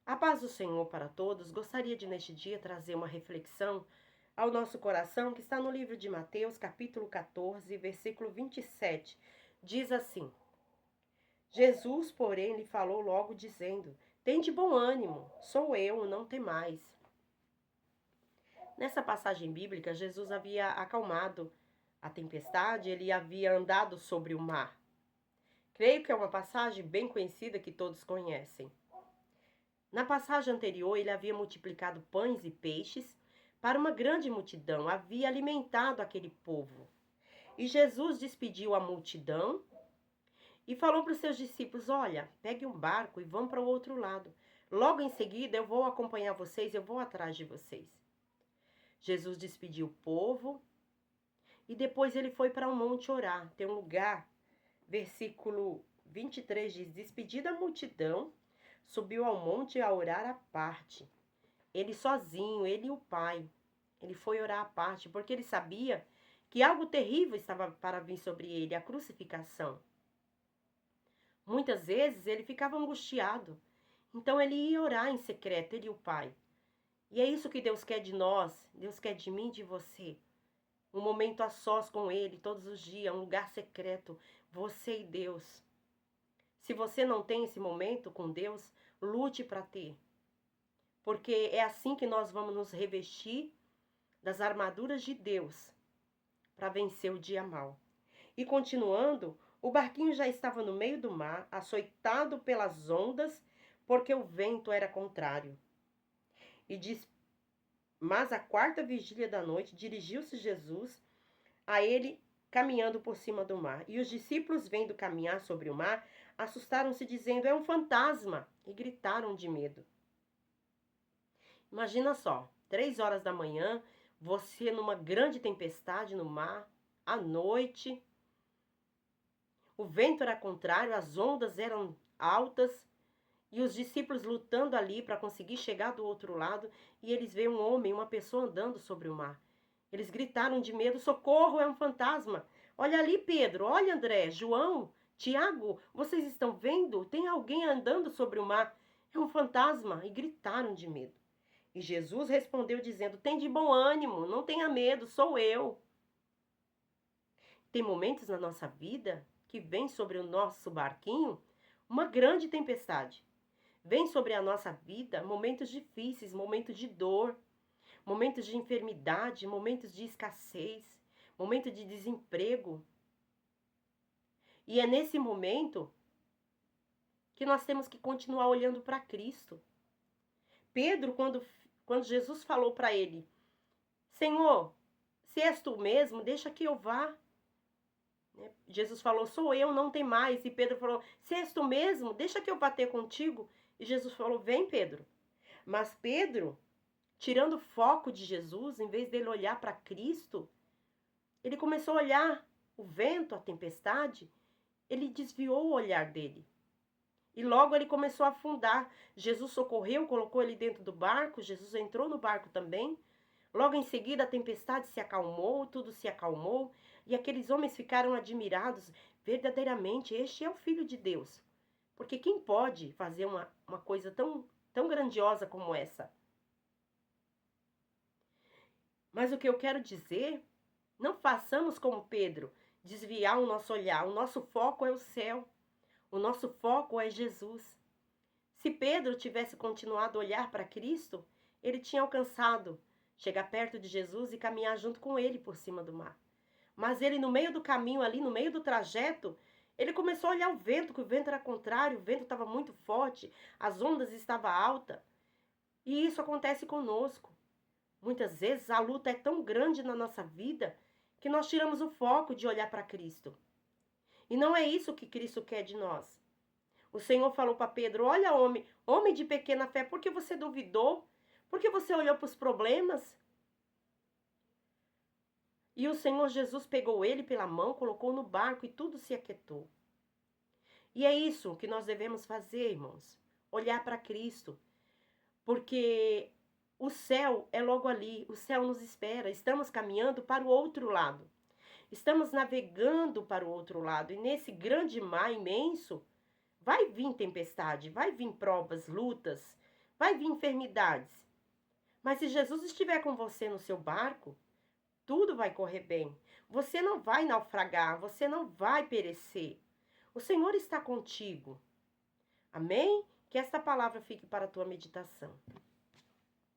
A paz do Senhor para todos. Gostaria de neste dia trazer uma reflexão ao nosso coração que está no livro de Mateus, capítulo 14, versículo 27. Diz assim: Jesus, porém, lhe falou logo dizendo: Tende bom ânimo, sou eu, não temais. Nessa passagem bíblica, Jesus havia acalmado a tempestade, ele havia andado sobre o mar. Creio que é uma passagem bem conhecida que todos conhecem. Na passagem anterior, ele havia multiplicado pães e peixes para uma grande multidão, havia alimentado aquele povo. E Jesus despediu a multidão e falou para os seus discípulos: Olha, pegue um barco e vão para o outro lado. Logo em seguida eu vou acompanhar vocês, eu vou atrás de vocês. Jesus despediu o povo e depois ele foi para um monte orar. Tem um lugar, versículo 23 diz: Despedida a multidão, subiu ao monte a orar à parte. Ele sozinho, ele e o Pai. Ele foi orar à parte, porque ele sabia que algo terrível estava para vir sobre ele, a crucificação. Muitas vezes ele ficava angustiado, então ele ia orar em secreto, ele e o Pai. E é isso que Deus quer de nós, Deus quer de mim e de você. Um momento a sós com Ele, todos os dias, um lugar secreto, você e Deus. Se você não tem esse momento com Deus, lute para ter. Porque é assim que nós vamos nos revestir das armaduras de Deus para vencer o dia mau. E continuando, o barquinho já estava no meio do mar, açoitado pelas ondas, porque o vento era contrário. E diz: Mas à quarta vigília da noite, dirigiu-se Jesus a ele caminhando por cima do mar. E os discípulos, vendo caminhar sobre o mar, assustaram-se, dizendo: É um fantasma! E gritaram de medo. Imagina só, 3 horas da manhã, você numa grande tempestade no mar, à noite. O vento era contrário, as ondas eram altas e os discípulos lutando ali para conseguir chegar do outro lado. E eles veem um homem, uma pessoa andando sobre o mar. Eles gritaram de medo: Socorro, é um fantasma! Olha ali, Pedro, olha, André, João, Tiago, vocês estão vendo? Tem alguém andando sobre o mar. É um fantasma! E gritaram de medo. E Jesus respondeu dizendo: Tem de bom ânimo, não tenha medo, sou eu. Tem momentos na nossa vida que vem sobre o nosso barquinho uma grande tempestade. Vem sobre a nossa vida momentos difíceis, momentos de dor, momentos de enfermidade, momentos de escassez, momento de desemprego. E é nesse momento que nós temos que continuar olhando para Cristo. Pedro, quando Jesus falou para ele: Senhor, se és tu mesmo, deixa que eu vá. Jesus falou: Sou eu, não tem mais. E Pedro falou: Se és tu mesmo, deixa que eu vá ter contigo. E Jesus falou: Vem, Pedro. Mas Pedro, tirando o foco de Jesus, em vez dele olhar para Cristo, ele começou a olhar o vento, a tempestade. Ele desviou o olhar dele. E logo ele começou a afundar. Jesus socorreu, colocou ele dentro do barco. Jesus entrou no barco também. Logo em seguida a tempestade se acalmou, tudo se acalmou. E aqueles homens ficaram admirados. Verdadeiramente, este é o Filho de Deus. Porque quem pode fazer uma coisa tão grandiosa como essa? Mas o que eu quero dizer, não façamos como Pedro, desviar o nosso olhar. O nosso foco é o céu. O nosso foco é Jesus. Se Pedro tivesse continuado a olhar para Cristo, ele tinha alcançado chegar perto de Jesus e caminhar junto com ele por cima do mar. Mas ele, no meio do caminho ali, no meio do trajeto, ele começou a olhar o vento, que o vento era contrário, o vento estava muito forte, as ondas estavam altas. E isso acontece conosco. Muitas vezes a luta é tão grande na nossa vida que nós tiramos o foco de olhar para Cristo. E não é isso que Cristo quer de nós. O Senhor falou para Pedro: Olha, homem de pequena fé, por que você duvidou? Por que você olhou para os problemas? E o Senhor Jesus pegou ele pela mão, colocou no barco e tudo se aquietou. E é isso que nós devemos fazer, irmãos. Olhar para Cristo. Porque o céu é logo ali, o céu nos espera. Estamos caminhando para o outro lado. Estamos navegando para o outro lado. E nesse grande mar imenso, vai vir tempestade, vai vir provas, lutas, vai vir enfermidades. Mas se Jesus estiver com você no seu barco, tudo vai correr bem. Você não vai naufragar, você não vai perecer. O Senhor está contigo. Amém? Que esta palavra fique para a tua meditação.